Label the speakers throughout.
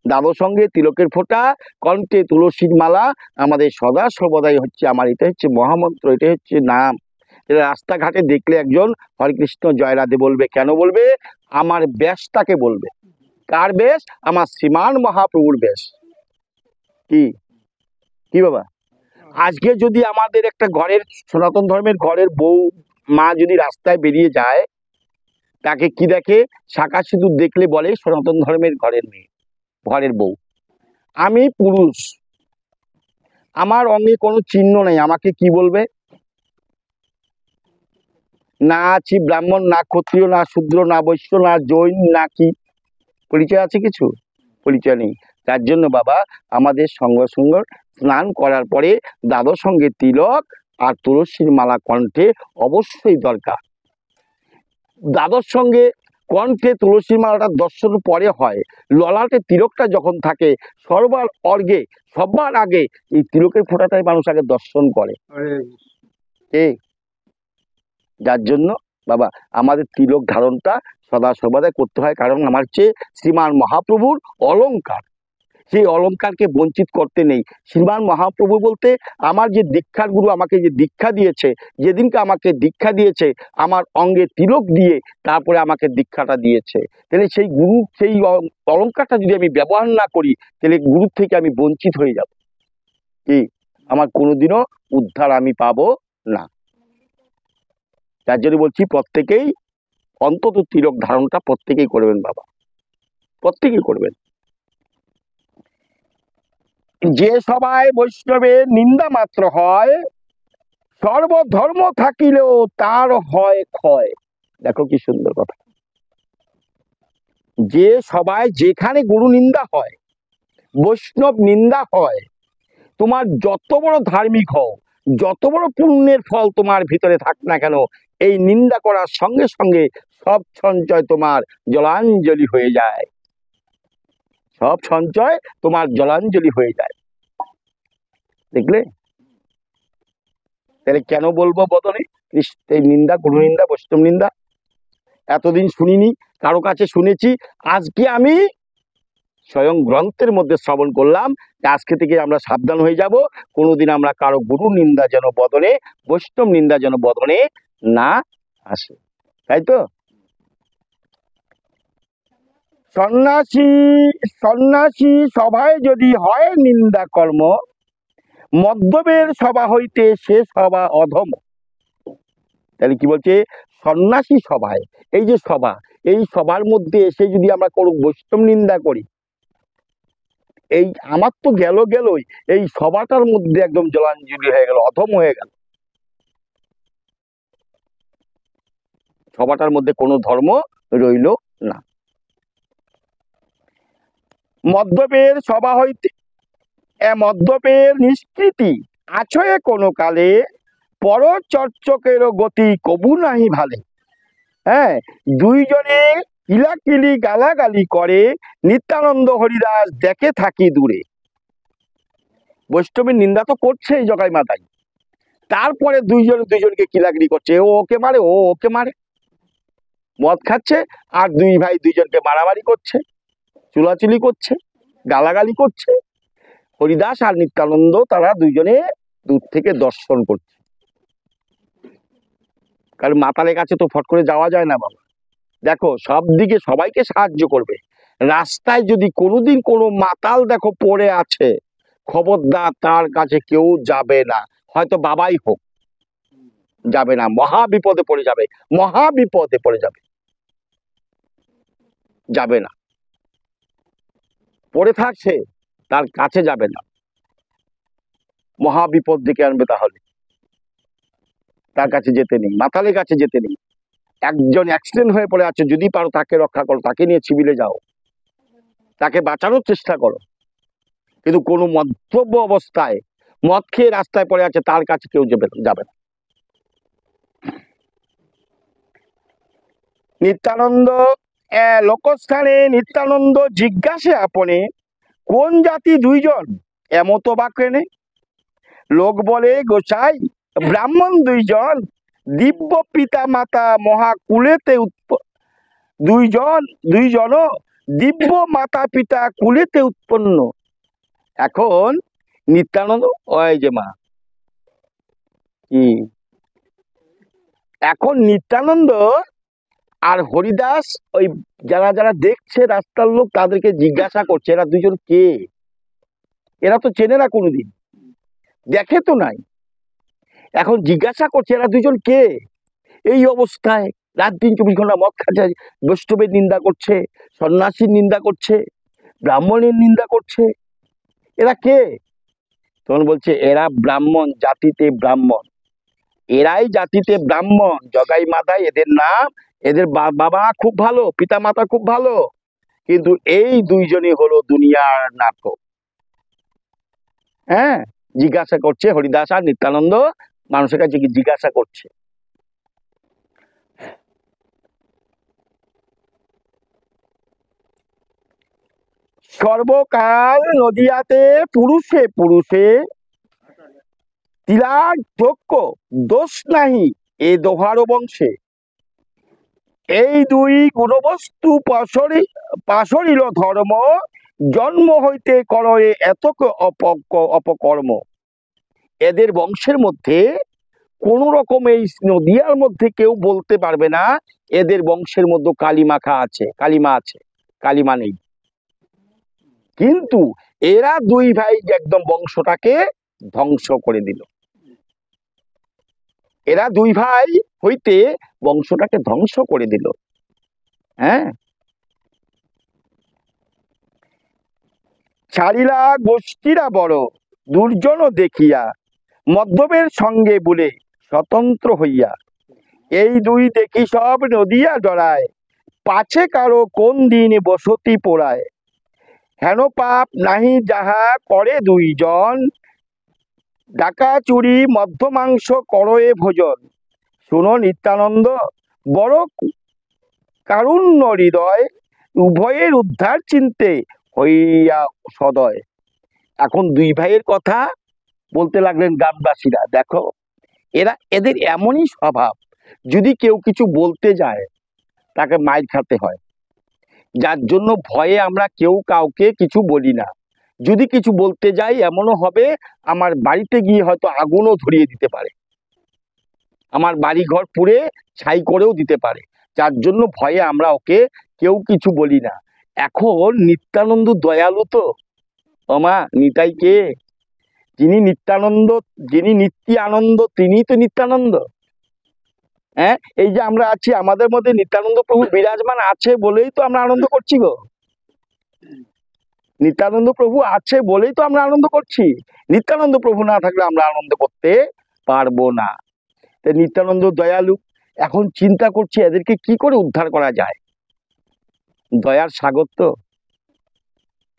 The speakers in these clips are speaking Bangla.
Speaker 1: দ্বাদশ সঙ্গে তিলকের ফোঁটা, কণ্ঠে তুলসীর মালা, আমাদের সদা সর্বদাই হচ্ছে আমার, এটা হচ্ছে মহামন্ত্র, এটা হচ্ছে নাম। রাস্তাঘাটে দেখলে একজন হরে কৃষ্ণ জয় রাধে বলবে, কেন বলবে? আমার বেশটাকে বলবে। কার বেশ? আমার শ্রীমান মহাপ্রভুর বেশ। কি কি বাবা, আজকে যদি আমাদের একটা ঘরের, সনাতন ধর্মের ঘরের বউ মা যদি রাস্তায় বেরিয়ে যায়, তাকে কি দেখে? শাঁখা সিঁদুর দেখলে বলে সনাতন ধর্মের ঘরের মেয়ে, ঘরের বউ। আমি পুরুষ, আমার অঙ্গে কোনো চিহ্ন নেই, আমাকে কি বলবে? না আছি ব্রাহ্মণ, না ক্ষত্রিয়, না শূদ্র, না বৈশ্য, না জৈন, না কি পরিচয় আছে? কিছু পরিচয় নেই। তার জন্য বাবা আমাদের সঙ্গে সঙ্গে স্নান করার পরে দ্বাদশ সঙ্গে তিলক আর তুলসীর মালা কণ্ঠে অবশ্যই দরকার। দ্বাদশ সঙ্গে কণ্ঠে তুলসীর মালাটা দর্শন পরে হয়, ললাটে তিলকটা যখন থাকে সবার অর্ঘে, সবার আগে এই তিলকের ফোঁটাটাই মানুষ আগে দর্শন করে। যার জন্য বাবা আমাদের তিলক ধারণটা সদা সর্বদাই করতে হয়, কারণ আমার চেয়ে শ্রীমান মহাপ্রভুর অলংকার, সেই অলংকারকে বঞ্চিত করতে নেই। শ্রীমান মহাপ্রভু বলতে আমার যে দীক্ষার গুরু আমাকে যে দীক্ষা দিয়েছে, যেদিনকে আমাকে দীক্ষা দিয়েছে আমার অঙ্গে তিলক দিয়ে তারপরে আমাকে দীক্ষাটা দিয়েছে, তাহলে সেই গুরু, সেই অলংকারটা যদি আমি ব্যবহার না করি, তাহলে গুরুর থেকে আমি বঞ্চিত হয়ে যাব, কি আমার কোনোদিনও উদ্ধার আমি পাবো না। তার জন্য বলছি প্রত্যেকেই অন্তত তিলক ধারণটা প্রত্যেকেই করবেন বাবা, প্রত্যেকেই করবেন। যে সবাই বৈষ্ণবের নিন্দা মাত্র হয়, সর্বধর্ম থাকিলেও তার হয় ক্ষয়। দেখো কি সুন্দর কথা। যে সবাই, যেখানে গুরু নিন্দা হয়, বৈষ্ণব নিন্দা হয়, তোমার যত বড় ধার্মিক হও, যত বড় পুণ্যের ফল তোমার ভিতরে থাক না কেন, এই নিন্দা করার সঙ্গে সঙ্গে সব সঞ্চয় তোমার জলাঞ্জলি হয়ে যায়, সব সঞ্চয় তোমার জলাঞ্জলি হয়ে যায়। দেখলে? তাহলে কেন বলবো বদনে এই নিন্দা, গুরু নিন্দা, বৈষ্ণব নিন্দা? এতদিন শুনিনি, কারো কাছে শুনেছি, আজকে আমি স্বয়ং গ্রন্থের মধ্যে শ্রবণ করলাম, আজকে থেকে আমরা সাবধান হয়ে যাব, কোনোদিন আমরা কারো গুরু নিন্দা যেন বদনে, বৈষ্ণব নিন্দা যেন বদনে না আসে, তাই তো? সন্ন্যাসী সন্ন্যাসী সভায় যদি হয় নিন্দা কর্ম, মদ্যপের সভা হইতে সে সভা অধম। তাহলে কি বলছে? সন্ন্যাসী সভায়, এই যে সভা, এই সভার মধ্যে এসে যদি আমরা কোনো বৈষ্ণব নিন্দা করি, এই আমার তো গেলই, এই সভাটার মধ্যে একদম জলাঞ্জলি হয়ে গেল, অধম হয়ে গেল। সভাটার মধ্যে কোনো ধর্ম রইল না। মদ্যপের সভা হইতে, মদ্যপের নিষ্কৃতি আছয়ে কোনো কালে, পরচর্চকের গতি কবু নাহি ভালে। হ্যাঁ, দুইজনে কিলাকিলি গালাগালি করে, নিত্যানন্দ হরিদাস দেখে থাকি দূরে। বৈষ্ণবের নিন্দা তো করছে জগাই মাতাই, তারপরে দুইজনকে কিলাকিলি করছে, ও ওকে মারে, ও ওকে মারে, মদ খাচ্ছে আর দুই ভাই দুইজনকে মারামারি করছে, চুলাচুলি করছে, গালাগালি করছে। হরিদাস আর নিত্যানন্দ তারা দুইজনে দূর থেকে দর্শন করছে, কারণ মাতালের কাছে তো ফট করে যাওয়া যায় না বাবা। দেখো সব দিকে সবাইকে সাহায্য করবে, রাস্তায় যদি কোনোদিন কোনো মাতাল দেখো পড়ে আছে, খবরদার তার কাছে কেউ যাবে না, হয়তো বাবাই হোক, যাবে না, মহা বিপদে পড়ে যাবে, মহা বিপদে পড়ে যাবে, যাবে না, পড়ে থাকছে তার কাছে যাবে না, মহা বিপদ ডেকে আনবে, তাহলে তার কাছে যেতে নেই, মাতালের কাছে যেতে নেই। একজন অ্যাক্সিডেন্ট হয়ে পড়ে আছে, যদি পারো তাকে রক্ষা করো, তাকে নিয়ে সিভিলে যাও, তাকে বাঁচানোর চেষ্টা করো, কিন্তু কোনো মদ্যপ অবস্থায় মদ খেয়ে রাস্তায় পড়ে আছে তার কাছে কেউ যাবে না। নিত্যানন্দ লোকস্থানে নিত্যানন্দ জিজ্ঞাসে আপনে, কোন জাতি দুইজন এমতো বা কেনে? লোক বলে গোসাই ব্রাহ্মণ দুইজন, দিব্য পিতা মাতা মহাকুলেতে দুইজন দিব্য মাতা পিতা কুলেতে উৎপন্ন। এখন নিত্যানন্দ, ওই যে মা কি, এখন নিত্যানন্দ আর হরিদাস ওই যারা যারা দেখছে রাস্তার লোক তাদেরকে জিজ্ঞাসা করছে এরা দুজন কে, এরা তো চেনে না, কোনোদিন দেখে তো নাই, এখন জিজ্ঞাসা করছে এরা দুজন কে। এই অবস্থায় রাত দিন 24 ঘন্টা মদ খাচ্ছে, বৈষ্ণবের নিন্দা করছে, সন্ন্যাসীর নিন্দা করছে, ব্রাহ্মণের নিন্দা করছে, এরা কে? তখন বলছে এরা ব্রাহ্মণ, জাতিতে ব্রাহ্মণ, এরাই জাতিতে ব্রাহ্মণ, জগাই মাতাই এদের নাম, এদের বাবা খুব ভালো, পিতা মাতা খুব ভালো, কিন্তু এই দুইজনই হলো দুনিয়ার নাটক। হ্যাঁ, জিজ্ঞাসা করছে হরিদাস আর নিত্যানন্দ, মানুষের কাছে জিজ্ঞাসা করছে। সর্বকাল নদিয়াতে পুরুষে পুরুষে তিলার যোগ্য দোষ নাহি এ দোহার বংশে। এই দুই গুণবস্তু পাশরিল ধর্ম, জন্ম হইতে করে এত অপকর্ম। এদের বংশের মধ্যে কোন রকম এই নদিয়ার মধ্যে কেউ বলতে পারবে না এদের বংশের মধ্যে কালিমাখা আছে, কালিমা আছে, কালিমা নেই। কিন্তু এরা দুই ভাই একদম বংশটাকে ধ্বংস করে দিল, এরা দুই ভাই হইতে বংশটাকে ধ্বংস করে দিল। হ্যাঁ, ছাড়িলা গোষ্ঠীরা বড় দুর্জন দেখিয়া, মধ্যমের সঙ্গে বলে স্বতন্ত্র হইয়া। এই দুই দেখি সব নদিয়া জড়ায়, পাছে কারো কোন দিন বসতি পোড়ায়। হেন পাপ নাহি যাহা করে দুইজন, ডাকা চুরি মধ্যমাংস করয়ে ভোজন। শুনো নিত্যানন্দ বড় কারুণ্য হৃদয়, উভয়ের উদ্ধার চিনতে হইয়া সদয়। এখন দুই ভাইয়ের কথা বলতে লাগলেন গ্রামবাসীরা, দেখো এদের এমনই স্বভাব, যদি কেউ কিছু বলতে যায় তাকে মাইর খেতে হয়, যার জন্য ভয়ে আমরা কেউ কাউকে কিছু বলি না। যদি কিছু বলতে যাই এমনও হবে আমার বাড়িতে গিয়ে হয়তো আগুনও ধরিয়ে দিতে পারে, আমার বাড়ি ঘর পুড়ে ছাই করেও দিতে পারে, যার জন্য ভয়ে আমরা ওকে কেউ কিছু বলি না। এখন নিত্যানন্দ দয়ালু তো, ওমা নিতাই কে, যিনি নিত্যানন্দ, যিনি নিত্য আনন্দ তিনি তো নিত্যানন্দ। হ্যাঁ, এই যে আমরা আছি, আমাদের মধ্যে নিত্যানন্দ প্রভু বিরাজমান আছে বলেই তো আমরা আনন্দ করছি গো, নিত্যানন্দ প্রভু আছে বলেই তো আমরা আনন্দ করছি, নিত্যানন্দ প্রভু না থাকলে আমরা আনন্দ করতে পারবো না। নিত্যানন্দ দয়ালু, এখন চিন্তা করছি এদেরকে কি করে উদ্ধার করা যায়। দয়ার সাগর তো,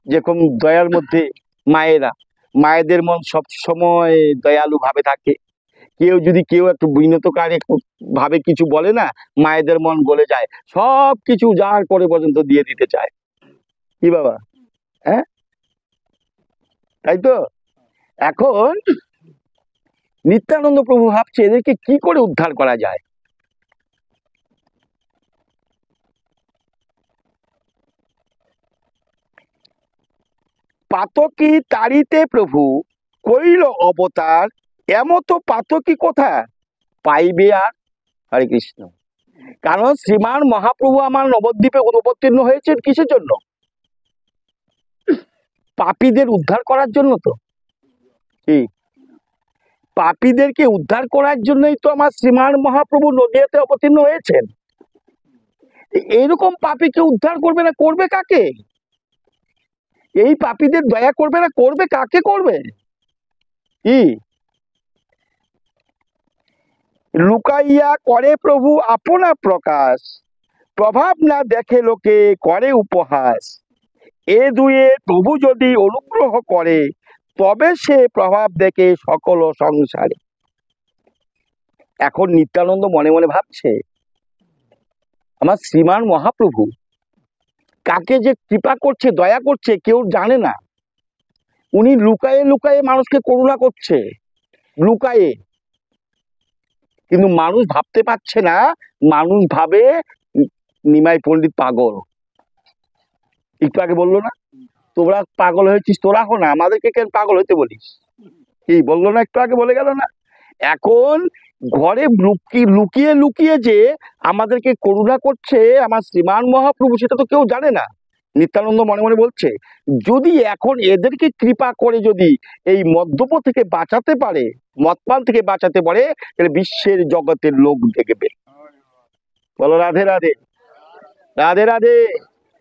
Speaker 1: যেরকম দয়ার মধ্যে মায়েরা, মায়েদের মন সব সময় দয়ালু ভাবে থাকে, কেউ যদি কেউ একটু বিনতকারী ভাবে কিছু বলে না, মায়েদের মন গলে যায়, সব কিছু যার করে পর্যন্ত দিয়ে দিতে চায়, কি বাবা? হ্যাঁ, তাই তো। এখন নিত্যানন্দ প্রভু ভাবছে এদেরকে কি করে উদ্ধার করা যায়। পাতকি তাড়িতে প্রভু কইল অবতার, এমতো পাতকি কোথা পাইবে আর। হরে কৃষ্ণ। কারণ শ্রীমান মহাপ্রভু আমার নবদ্বীপে অবতীর্ণ হয়েছেন কিসের জন্য? পাপীদের উদ্ধার করার জন্য তো, কি পাপীদেরকে উদ্ধার করার জন্যই তো আমার শ্রীমান মহাপ্রভু নদিয়াতে অবতীর্ণ হয়েছেন। এইরকম পাপীকে উদ্ধার করবে না, করবে কাকে? এই পাপীদের দয়া করবে না, করবে কাকে? করবে কি? লুকাইয়া করে প্রভু আপনা প্রকাশ, প্রভাব না দেখে লোকে করে উপহাস। এ দুয়ে প্রভু যদি অনুগ্রহ করে, তবে সে প্রভাব দেখে সকল সংসারে। এখন নিত্যানন্দ মনে মনে ভাবছে আমার শ্রীমান মহাপ্রভু কাকে যে কৃপা করছে, দয়া করছে কেউ জানে না। উনি লুকায়ে লুকায়ে মানুষকে করুণা করছে, লুকায়ে, কিন্তু মানুষ ভাবতে পারছে না, মানুষ ভাবে নিমাই পণ্ডিত পাগল। একটু আগে বললো না, তোরা পাগল হয়েছিস, তোরা হো না, আমাদেরকে কেন পাগল হইতে বলিস? কি বললো না, একটু আগে বলে গেল না? এখন ঘরে লুকিয়ে লুকিয়ে যে আমাদেরকে করুণা করছে আমার শ্রীমান মহাপ্রভু, সেটা তো কেউ জানে না। নিত্যানন্দ মনে মনে বলছে, যদি এখন এদেরকে কৃপা করে যদি এই মদ্যপ থেকে বাঁচাতে পারে, মদপান থেকে বাঁচাতে পারে, তাহলে বিশ্বের জগতের লোক দেখবে। বলো রাধে রাধে, রাধে রাধে,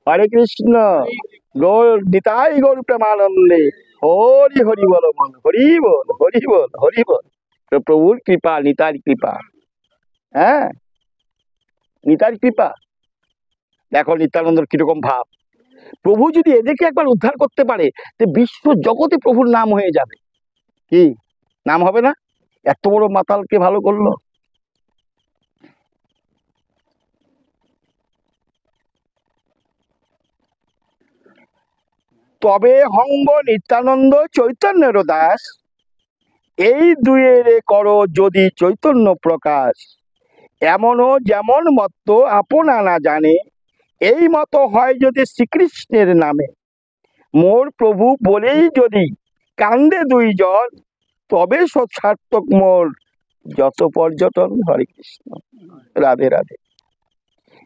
Speaker 1: হরে কৃষ্ণ, গৌর নিতাই গৌর প্রেমানন্দে, হরি হরি বল মন, হরি বল হরি বল হরি বল। তো প্রভুর কৃপা, নিতাই কৃপা, হ্যাঁ নিতাই কৃপা। দেখো নিত্যানন্দর কিরকম ভাব, প্রভু যদি এদেরকে একবার উদ্ধার করতে পারে, তো বিশ্ব জগতে প্রভুর নাম হয়ে যাবে। কি নাম হবে না? এত বড় মাতালকে ভালো করলো। তবে হঙ্গ নিত্যানন্দ চৈতন্যের দাস, এই দুয়ের করো যদি চৈতন্য প্রকাশ, এমনও যেমন মত্ত আপনা না জানে, এই মতো হয় যদি শ্রীকৃষ্ণের নামে। মোর প্রভু বলেই যদি কান্দে দুইজন, তবে সার্থক মোর যত পর্যটন। হরে কৃষ্ণ, রাধে রাধে।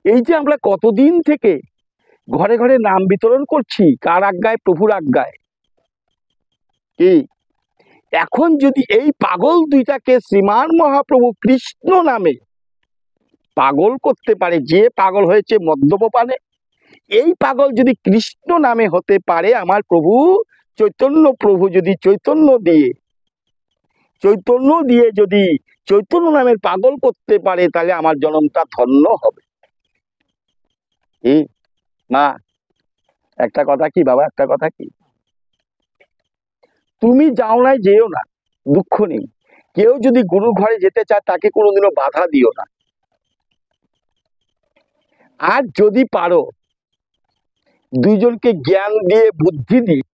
Speaker 1: এই যে আমরা কতদিন থেকে ঘরে ঘরে নাম বিতরণ করছি, কার আজ্ঞায়? প্রভুর আজ্ঞায়। কি এখন যদি এই পাগল দুইটাকে শ্রীমান মহাপ্রভু কৃষ্ণ নামে পাগল করতে পারে, যে পাগল হয়েছে মদ্যপানে, এই পাগল যদি কৃষ্ণ নামে হতে পারে, আমার প্রভু চৈতন্য প্রভু যদি চৈতন্য দিয়ে যদি চৈতন্য নামের পাগল করতে পারে, তাহলে আমার জন্মটা ধন্য হবে। মা একটা কথা কি বাবা, একটা কথা কি, তুমি যাও নাই যেও না, দুঃখ নেই। কেউ যদি গুরু ঘরে যেতে চায়, তাকে কোনোদিনও বাধা দিও না। আর যদি পারো দুইজনকে জ্ঞান দিয়ে বুদ্ধি দিয়ে